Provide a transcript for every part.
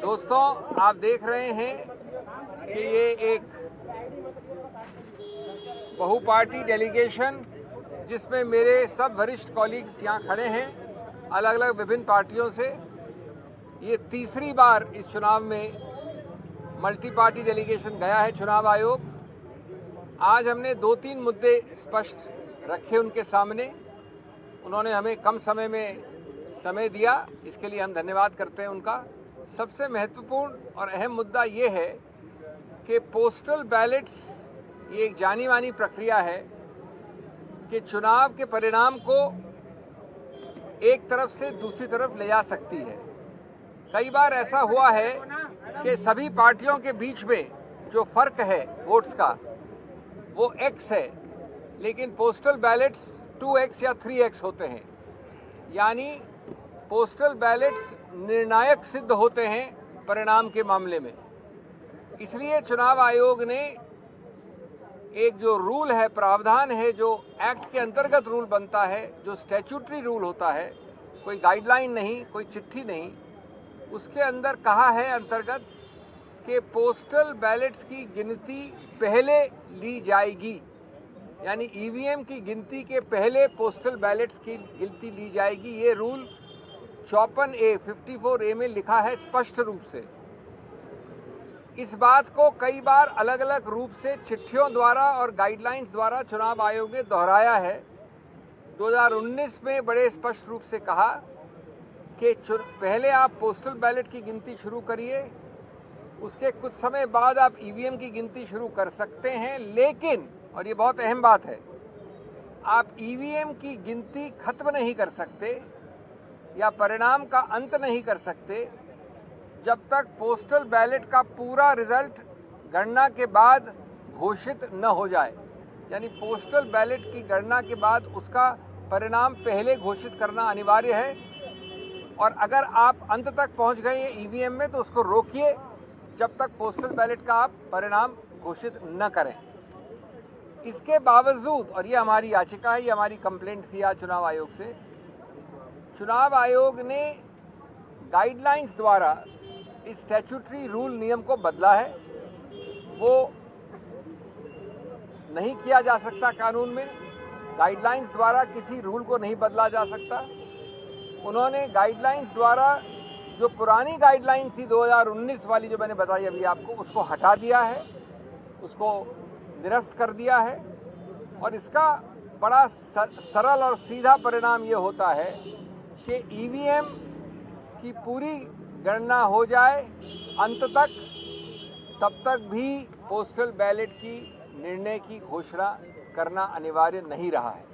दोस्तों, आप देख रहे हैं कि ये एक बहुपार्टी डेलीगेशन जिसमें मेरे सब वरिष्ठ कॉलीग्स यहाँ खड़े हैं अलग अलग विभिन्न पार्टियों से। ये तीसरी बार इस चुनाव में मल्टी पार्टी डेलीगेशन गया है चुनाव आयोग। आज हमने 2-3 मुद्दे स्पष्ट रखे उनके सामने। उन्होंने हमें कम समय में समय दिया, इसके लिए हम धन्यवाद करते हैं उनका। सबसे महत्वपूर्ण और अहम मुद्दा ये है कि पोस्टल बैलेट्स ये एक जानी मानी प्रक्रिया है कि चुनाव के परिणाम को एक तरफ से दूसरी तरफ ले जा सकती है। कई बार ऐसा हुआ है कि सभी पार्टियों के बीच में जो फर्क है वोट्स का वो x है, लेकिन पोस्टल बैलेट्स 2x या 3x होते हैं। यानी पोस्टल बैलेट्स निर्णायक सिद्ध होते हैं परिणाम के मामले में। इसलिए चुनाव आयोग ने एक जो रूल है, प्रावधान है, जो एक्ट के अंतर्गत रूल बनता है, जो स्टैट्यूटरी रूल होता है, कोई गाइडलाइन नहीं, कोई चिट्ठी नहीं, उसके अंदर कहा है अंतर्गत कि पोस्टल बैलेट्स की गिनती पहले ली जाएगी। यानी ईवीएम की गिनती के पहले पोस्टल बैलेट्स की गिनती ली जाएगी। ये रूल 54A में लिखा है स्पष्ट रूप से। इस बात को कई बार अलग अलग रूप से चिट्ठियों द्वारा और गाइडलाइंस द्वारा चुनाव आयोग ने दोहराया है। 2019 में बड़े स्पष्ट रूप से कहा कि पहले आप पोस्टल बैलेट की गिनती शुरू करिए, उसके कुछ समय बाद आप ईवीएम की गिनती शुरू कर सकते हैं, लेकिन, और ये बहुत अहम बात है, आप ईवीएम की गिनती खत्म नहीं कर सकते या परिणाम का अंत नहीं कर सकते जब तक पोस्टल बैलेट का पूरा रिजल्ट गणना के बाद घोषित न हो जाए। यानी पोस्टल बैलेट की गणना के बाद उसका परिणाम पहले घोषित करना अनिवार्य है। और अगर आप अंत तक पहुंच गए ईवीएम में तो उसको रोकिए जब तक पोस्टल बैलेट का आप परिणाम घोषित न करें। इसके बावजूद, और ये हमारी याचिका है, ये हमारी कंप्लेंट थी आज चुनाव आयोग से, चुनाव आयोग ने गाइडलाइंस द्वारा इस स्टैट्यूटरी रूल नियम को बदला है। वो नहीं किया जा सकता कानून में। गाइडलाइंस द्वारा किसी रूल को नहीं बदला जा सकता। उन्होंने गाइडलाइंस द्वारा जो पुरानी गाइडलाइंस थी 2019 वाली, जो मैंने बताई अभी आपको, उसको हटा दिया है, उसको निरस्त कर दिया है। और इसका बड़ा सरल और सीधा परिणाम ये होता है कि ईवीएम की पूरी गणना हो जाए अंत तक, तब तक भी पोस्टल बैलेट की निर्णय की घोषणा करना अनिवार्य नहीं रहा है।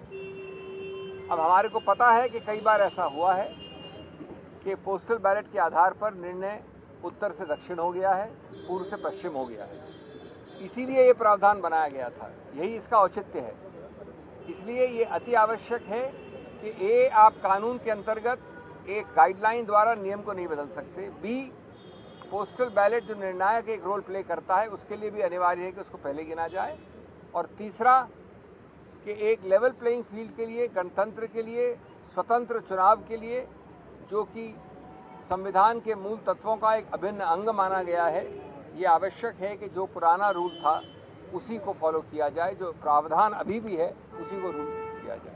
अब हमारे को पता है कि कई बार ऐसा हुआ है कि पोस्टल बैलेट के आधार पर निर्णय उत्तर से दक्षिण हो गया है, पूर्व से पश्चिम हो गया है। इसीलिए ये प्रावधान बनाया गया था, यही इसका औचित्य है। इसलिए ये अति आवश्यक है कि ए, आप कानून के अंतर्गत एक गाइडलाइन द्वारा नियम को नहीं बदल सकते। बी, पोस्टल बैलेट जो निर्णायक एक रोल प्ले करता है उसके लिए भी अनिवार्य है कि उसको पहले गिना जाए। और तीसरा कि एक लेवल प्लेइंग फील्ड के लिए, गणतंत्र के लिए, स्वतंत्र चुनाव के लिए, जो कि संविधान के मूल तत्वों का एक अभिन्न अंग माना गया है, ये आवश्यक है कि जो पुराना रूल था उसी को फॉलो किया जाए, जो प्रावधान अभी भी है उसी को रूल किया जाए।